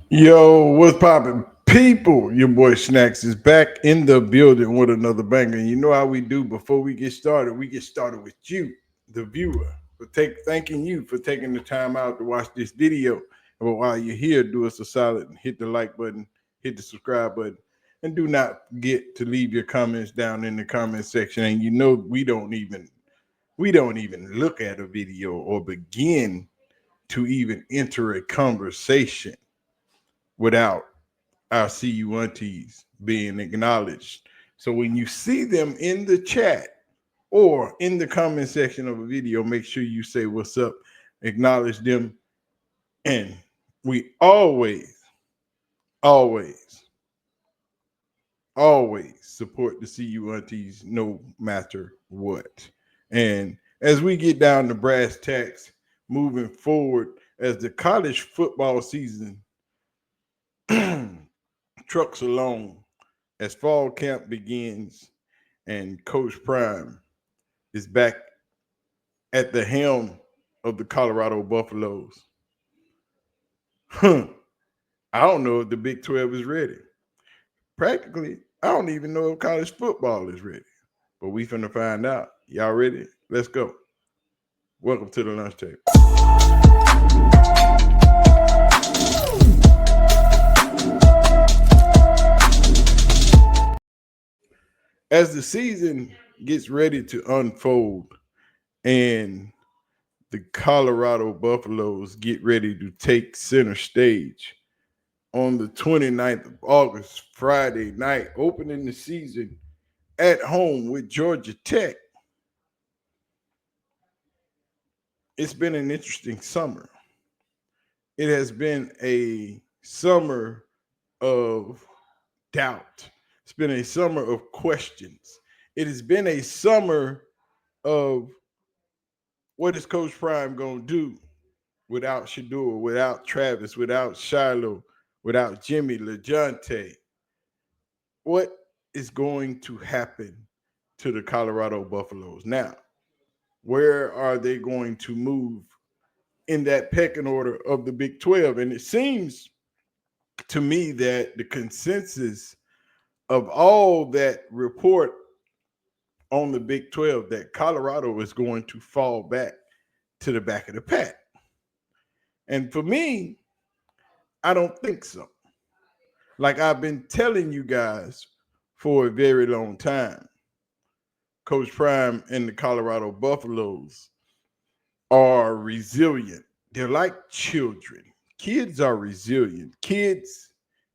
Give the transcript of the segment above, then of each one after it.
Yo, what's poppin'? People, your boy Snacks is back in the building with another banger. And you know how we do before we get started with you, the viewer, for thanking you for taking the time out to watch this video. But while you're here, do us a solid and hit the like button, hit the subscribe button, and do not forget to leave your comments down in the comment section. And you know we don't even look at a video or begin to even enter a conversation without our CU aunties being acknowledged. So when you see them in the chat or in the comment section of a video, make sure you say what's up, acknowledge them, and we always, always support the CU aunties no matter what. And as we get down to brass tacks, moving forward as the college football season trucks along, as fall camp begins and Coach Prime is back at the helm of the Colorado Buffaloes. I don't know if the Big 12 is ready. Practically, I don't even know if college football is ready. But we finna find out. Y'all ready? Let's go. Welcome to the lunch table. As the season gets ready to unfold and the Colorado Buffaloes get ready to take center stage on the 29th of August, Friday night, opening the season at home with Georgia Tech. It's been an interesting summer. It has been a summer of doubt. It's been a summer of questions. It has been a summer of what is Coach Prime going to do without Shedeur, without Travis, without Shiloh, without Jimmy LeJohntay? What is going to happen to the Colorado Buffaloes? Now, where are they going to move in that pecking order of the Big 12? And it seems to me that the consensus of all that report on the Big 12 that Colorado is going to fall back to the back of the pack. And for me, I don't think so. Like I've been telling you guys for a very long time, Coach Prime and the Colorado Buffaloes are resilient. They're like children. Kids are resilient. Kids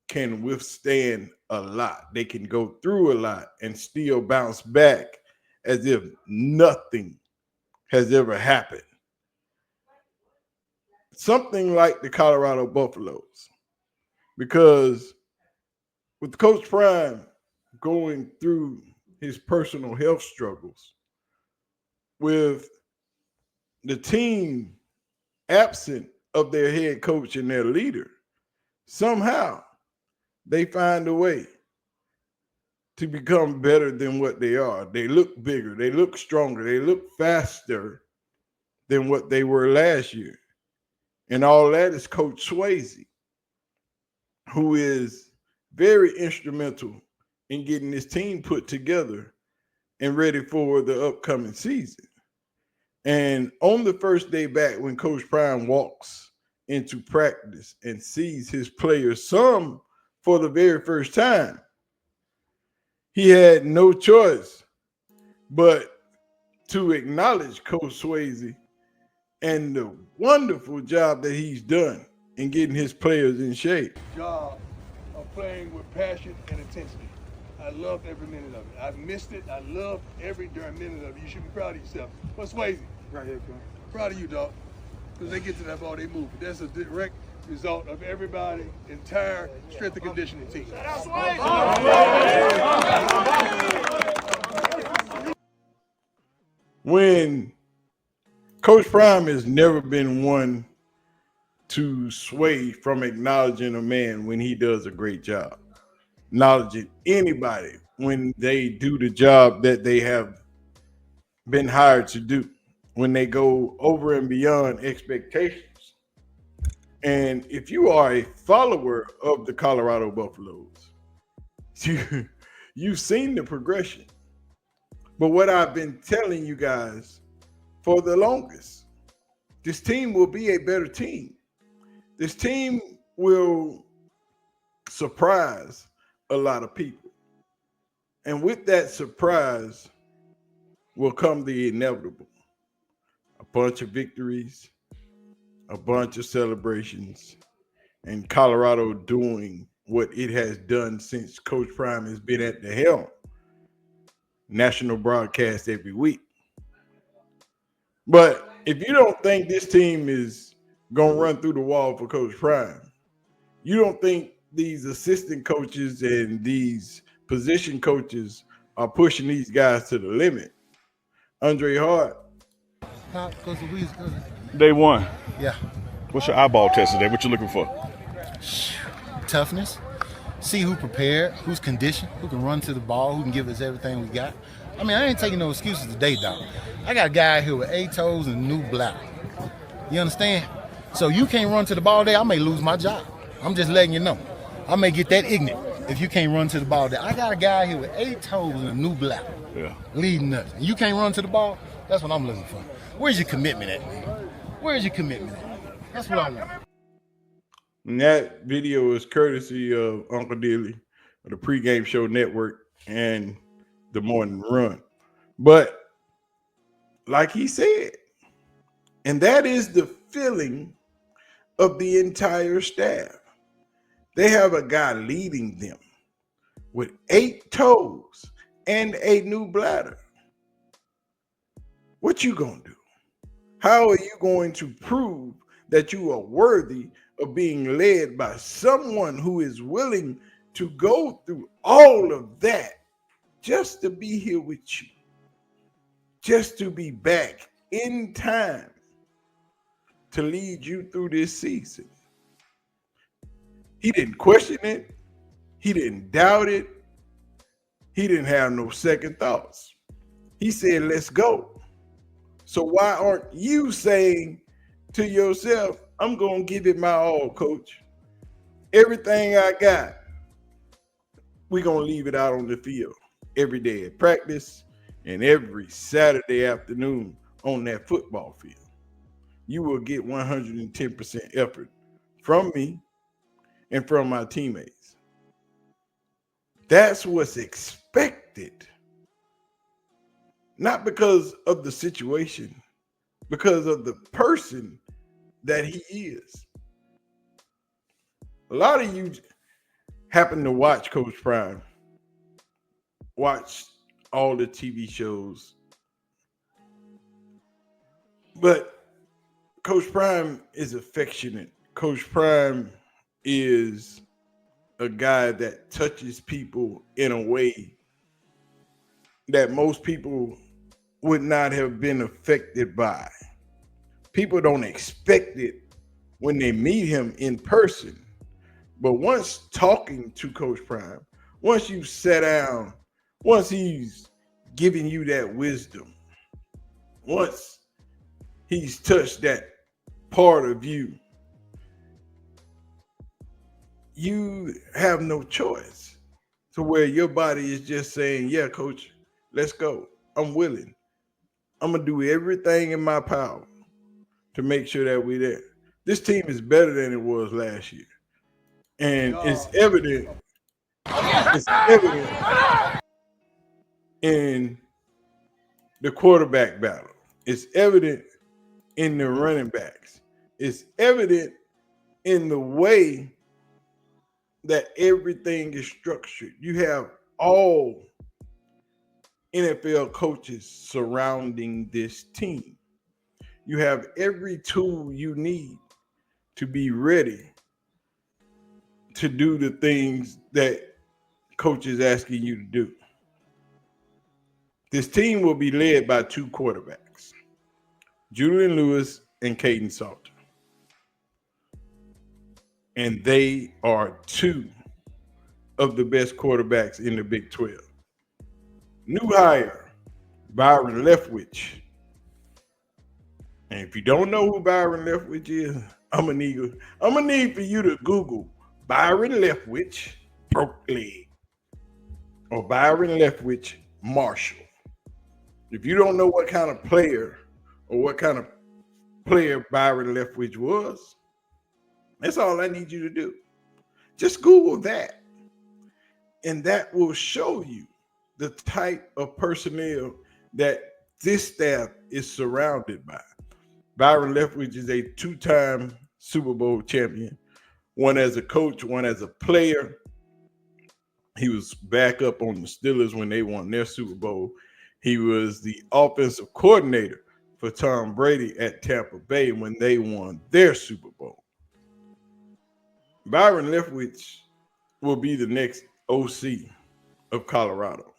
can withstand a lot. They can go through a lot and still bounce back as if nothing has ever happened. Something like the Colorado Buffaloes, because with Coach Prime going through his personal health struggles, with the team absent of their head coach and their leader, somehow they find a way to become better than what they are. They look bigger, they look stronger, they look faster than what they were last year. And all that is Coach Swayze, who is very instrumental in getting this team put together and ready for the upcoming season. And on the first day back, when Coach Prime walks into practice and sees his players, some for the very first time, he had no choice but to acknowledge Coach Swayze and the wonderful job that he's done in getting his players in shape. Job of playing with passion and intensity. I loved every minute of it. I missed it. I loved every darn minute of it. You should be proud of yourself. What's Swayze? Right here, Coach. Proud of you, dog. Because they get to that ball, they move. That's a direct result of everybody, entire strength and conditioning team. When Coach Prime has never been one to sway from acknowledging a man when he does a great job, acknowledging anybody when they do the job that they have been hired to do, when they go over and beyond expectations. And if you are a follower of the Colorado Buffaloes, you, you've seen the progression. But what I've been telling you guys for the longest, this team will be a better team. This team will surprise a lot of people. And with that surprise will come the inevitable, a bunch of victories, a bunch of celebrations, and Colorado doing what it has done since Coach Prime has been at the helm. National broadcast every week. But if you don't think this team is going to run through the wall for Coach Prime, you don't think these assistant coaches and these position coaches are pushing these guys to the limit. Andre Hart. Day one. Yeah. What's your eyeball test today? What you looking for? Toughness. See who prepared, who's conditioned, who can run to the ball, who can give us everything we got. I mean, I ain't taking no excuses today, dog. I got a guy here with 8 toes and a new bladder. You understand? So you can't run to the ball there, I may lose my job. I'm just letting you know. I may get that ignorant if you can't run to the ball there. I got a guy here with 8 toes and a new bladder. Yeah. Leading us. And you can't run to the ball? That's what I'm looking for. Where's your commitment at, man? Where's your commitment at? That's what I want. And that video is courtesy of Uncle Dilly of the Pregame Show Network and the Morning Run. But like he said, and that is the feeling of the entire staff. They have a guy leading them with 8 toes and a new bladder. What you gonna do? How are you going to prove that you are worthy of being led by someone who is willing to go through all of that just to be here with you, just to be back in time to lead you through this season? He didn't question it. He didn't doubt it. He didn't have no second thoughts. He said, let's go. So why aren't you saying to yourself, I'm going to give it my all, coach. Everything I got, we're going to leave it out on the field every day at practice and every Saturday afternoon on that football field. You will get 110% effort from me and from my teammates. That's what's expected. Not because of the situation, because of the person that he is. A lot of you happen to watch Coach Prime, watch all the TV shows. But Coach Prime is affectionate. Coach Prime is a guy that touches people in a way that most people would not have been affected by. People don't expect it when they meet him in person. But once talking to Coach Prime, once you sit down, once he's giving you that wisdom, once he's touched that part of you, you have no choice to where your body is just saying, yeah, coach, let's go. I'm willing. I'm going to do everything in my power to make sure that we're there. This team is better than it was last year. And it's evident in the quarterback battle. It's evident in the running backs. It's evident in the way that everything is structured. You have all NFL coaches surrounding this team. You have every tool you need to be ready to do the things that coach is asking you to do. This team will be led by 2 quarterbacks, Julian Lewis and Caden Salter. And they are 2 of the best quarterbacks in the Big 12. New hire, Byron Leftwich. And if you don't know who Byron Leftwich is, I'm gonna need for you to Google Byron Leftwich broke leg or Byron Leftwich Marshall. If you don't know what kind of player Byron Leftwich was, that's all I need you to do. Just Google that, and that will show you the type of personnel that this staff is surrounded by. Byron Leftwich is a 2-time Super Bowl champion, one as a coach, one as a player. He was back up on the Steelers when they won their Super Bowl. He was the offensive coordinator for Tom Brady at Tampa Bay when they won their Super Bowl. Byron Leftwich will be the next OC of Colorado.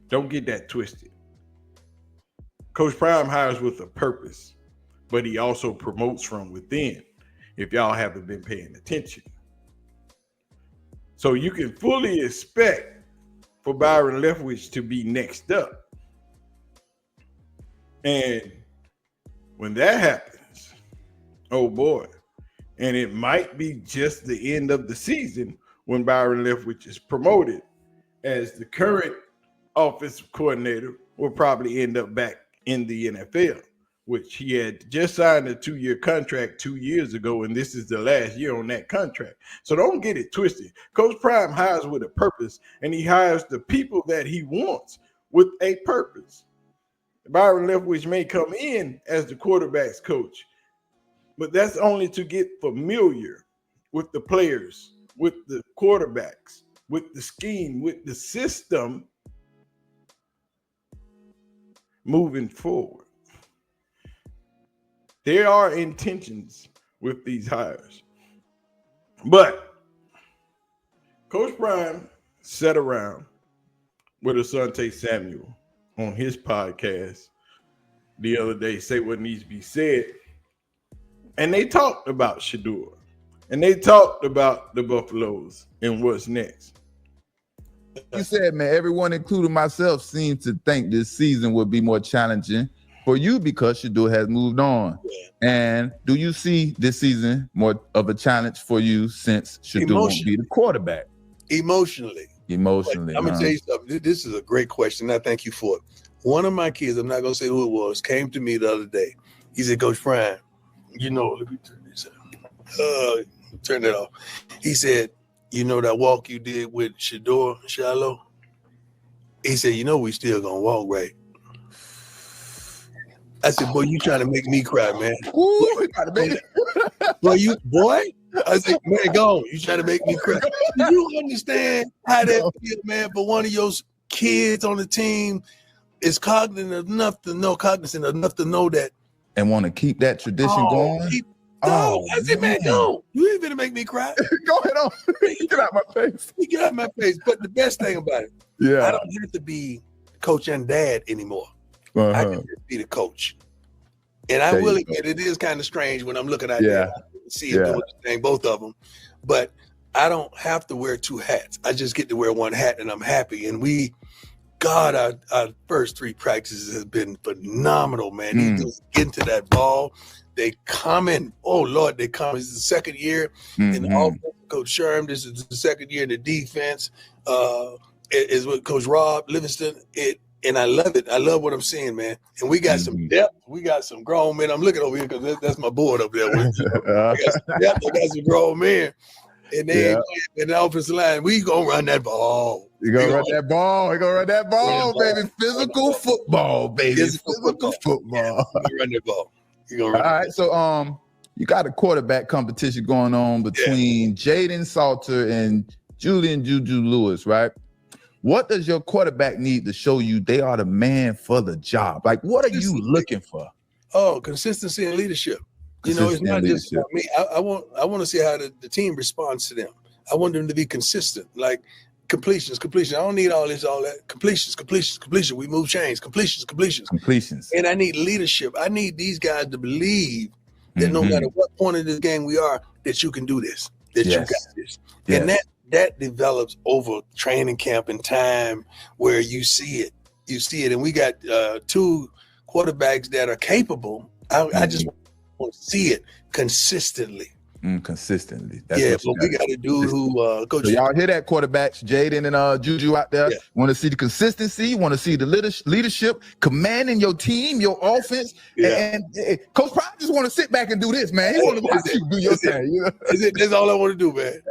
Don't get that twisted. Coach Prime hires with a purpose, but he also promotes from within, if y'all haven't been paying attention. So you can fully expect for Byron Leftwich to be next up. And when that happens, oh boy, and it might be just the end of the season when Byron Leftwich is promoted, as the current offensive coordinator will probably end up back in the NFL, which he had just signed a 2-year contract 2 years ago, and this is the last year on that contract. So don't get it twisted. Coach Prime hires with a purpose, and he hires the people that he wants with a purpose. Byron Leftwich may come in as the quarterback's coach, but that's only to get familiar with the players, with the quarterbacks, with the scheme, with the system moving forward. There are intentions with these hires. But Coach Prime sat around with Asante Samuel on his podcast the other day, Say What Needs to Be Said. And they talked about Shedeur. And they talked about the Buffaloes and what's next. You said, man, everyone, including myself, seems to think this season will be more challenging for you because Shedeur has moved on. And do you see this season more of a challenge for you since Shedeur won't be the quarterback? Emotionally. Like, I'm gonna tell you something. This is a great question. I thank you for it. One of my kids, I'm not gonna say who it was, came to me the other day. He said, Coach Prime, let me turn this up. Turn it off. He said, that walk you did with Shedeur, Shiloh? He said, we still gonna walk, right? I said, boy, you trying to make me cry, man. Ooh, boy. I said, man, go on. You trying to make me cry. Do you understand how that feels, man, for one of your kids on the team is cognizant enough to know that and want to keep that tradition going? I said, man, go. You ain't gonna make me cry. Go ahead on. Get out my face. Get out my face. But the best thing about it, I don't have to be coach and dad anymore. I can just be the coach. And I will admit it is kind of strange when I'm looking at that and see it doing the thing, both of them. But I don't have to wear 2 hats. I just get to wear 1 hat and I'm happy. And our first 3 practices has been phenomenal, man. He just get into that ball. They come in. Oh, Lord, they come. It's the second year in the offense. Coach Sherm, this is the second year in the defense. Is with Coach Rob Livingston. And I love it. I love what I'm seeing, man. And we got some depth. We got some grown men. I'm looking over here because that's my board up there. We got some depth. We got some grown men. And they ain't playing in the offensive line. We gonna run that ball. You gonna run that ball. You gonna run that ball, baby. Physical football, baby. Physical football. You run that ball. All right. So you got a quarterback competition going on between Jaden Salter and Julian Juju Lewis, right? What does your quarterback need to show you they are the man for the job? Like, what are you looking for? Oh, consistency and leadership. It's not just about me. I want to see how the team responds to them. I want them to be consistent, like completions. I don't need all that. Completions. We move chains. Completions. And I need leadership. I need these guys to believe that no matter what point of this game we are, that you can do this, that you got this. Yes. And that develops over training camp and time where you see it. And we got 2 quarterbacks that are capable. I just want to see it consistently. Consistently. But we got a dude who coach. So y'all hear that, quarterbacks, Jaden and Juju out there? Want to see the consistency, want to see the leadership, commanding your team, your offense. And Coach Prime just want to sit back and do this, man. He want to watch you do your thing. You know? That's all I want to do, man.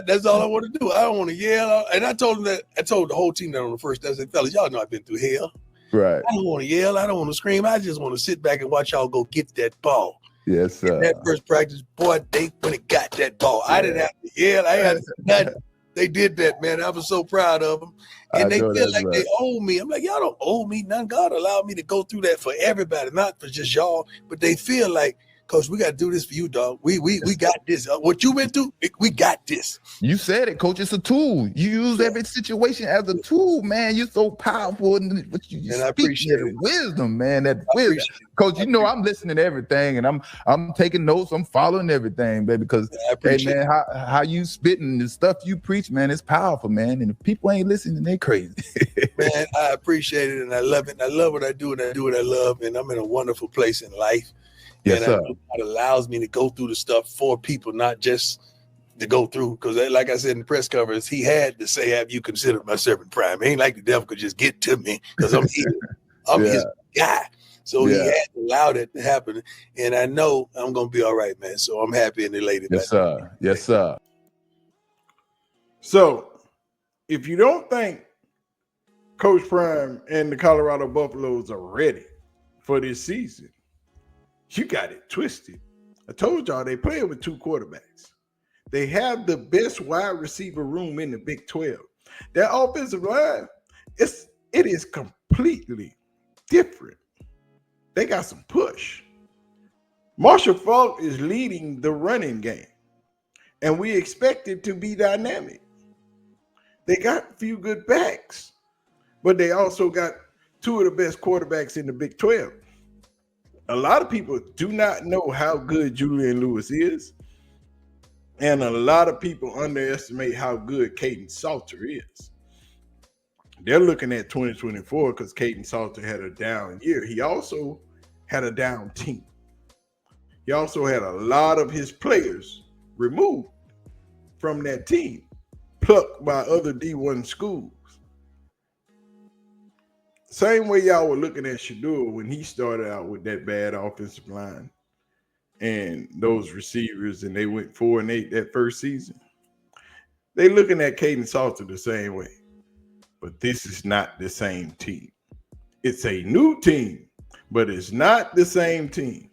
That's all I want to do. I don't want to yell. And I told the whole team that on the first day, I said, fellas, y'all know I've been through hell. Right. I don't want to yell. I don't want to scream. I just want to sit back and watch y'all go get that ball. Yes, sir. In that first practice, boy, they when it got that ball, I didn't have to yell. I had nothing. They did that, man. I was so proud of them. And they feel like they owe me. I'm like, y'all don't owe me nothing. God allowed me to go through that for everybody, not for just y'all. But they feel like, Coach, we got to do this for you, dog. We got this. What you went through, we got this. You said it, Coach. It's a tool. You use every situation as a tool, man. You're so powerful. And I appreciate that wisdom, man. That wisdom. Coach, you know I'm listening to everything, and I'm taking notes. I'm following everything, baby, because, hey, man, how you spitting the stuff you preach, man, it's powerful, man. And if people ain't listening, they crazy. Man, I appreciate it, and I love it. I love what I do, and I do what I love, and I'm in a wonderful place in life. Yes, sir. God allows me to go through the stuff for people, not just to go through. Because, like I said in the press conference, he had to say, "Have you considered my servant Prime?" It ain't like the devil could just get to me because I'm his guy. So he had to allow that to happen, and I know I'm gonna be all right, man. So I'm happy and elated. Yes, sir. Yes, sir. So, if you don't think Coach Prime and the Colorado Buffaloes are ready for this season, you got it twisted. I told y'all they play with two quarterbacks. They have the best wide receiver room in the Big 12. Their offensive line, it is completely different. They got some push. Marshall Faulk is leading the running game, and we expect it to be dynamic. They got a few good backs, but they also got two of the best quarterbacks in the Big 12. A lot of people do not know how good Julian Lewis is, and a lot of people underestimate how good Caden Salter is. They're looking at 2024 because Caden Salter had a down year. He also had a down team. He also had a lot of his players removed from that team, plucked by other D1 schools. Same way y'all were looking at Shedeur when he started out with that bad offensive line and those receivers, and they went 4-8 that first season. They looking at Caden Salter the same way, but this is not the same team. It's a new team, but it's not the same team.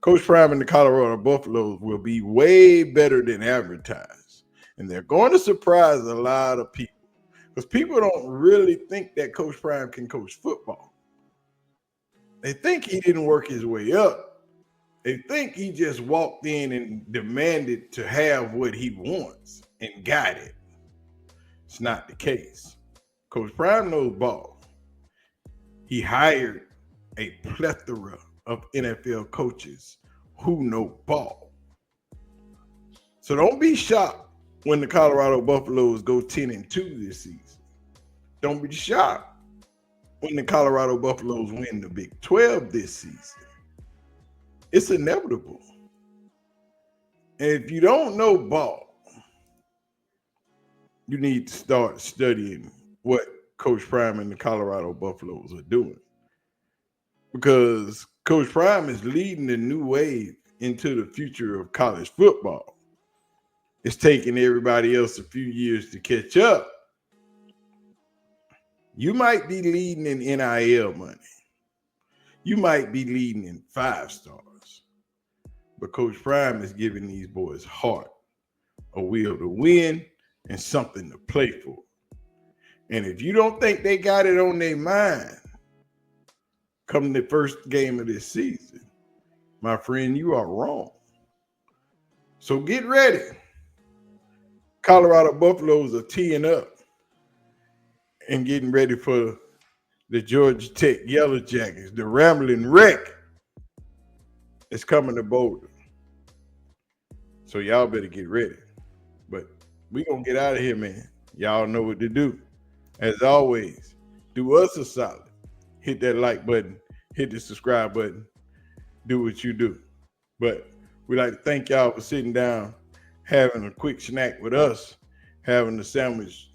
Coach Prime and the Colorado Buffaloes will be way better than advertised, and they're going to surprise a lot of people. Because people don't really think that Coach Prime can coach football. They think he didn't work his way up. They think he just walked in and demanded to have what he wants and got it. It's not the case. Coach Prime knows ball. He hired a plethora of NFL coaches who know ball. So don't be shocked when the Colorado Buffaloes go 10-2 this season. Don't be shocked when the Colorado Buffaloes win the Big 12 this season. It's inevitable. And if you don't know ball, you need to start studying what Coach Prime and the Colorado Buffaloes are doing. Because Coach Prime is leading the new wave into the future of college football. It's taking everybody else a few years to catch up. You might be leading in NIL money. You might be leading in 5 stars. But Coach Prime is giving these boys heart, a will to win, and something to play for. And if you don't think they got it on their mind come the first game of this season, my friend, you are wrong. So get ready. Colorado Buffaloes are teeing up and getting ready for the Georgia Tech Yellow Jackets. The Rambling Wreck is coming to Boulder. So y'all better get ready. But we gonna get out of here, man. Y'all know what to do. As always, do us a solid. Hit that like button. Hit the subscribe button. Do what you do. But We'd like to thank y'all for sitting down, having a quick snack with us, having a sandwich,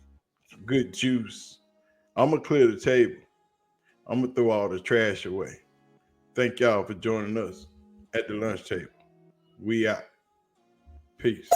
some good juice. I'm going to clear the table. I'm going to throw all the trash away. Thank y'all for joining us at the lunch table. We out. Peace.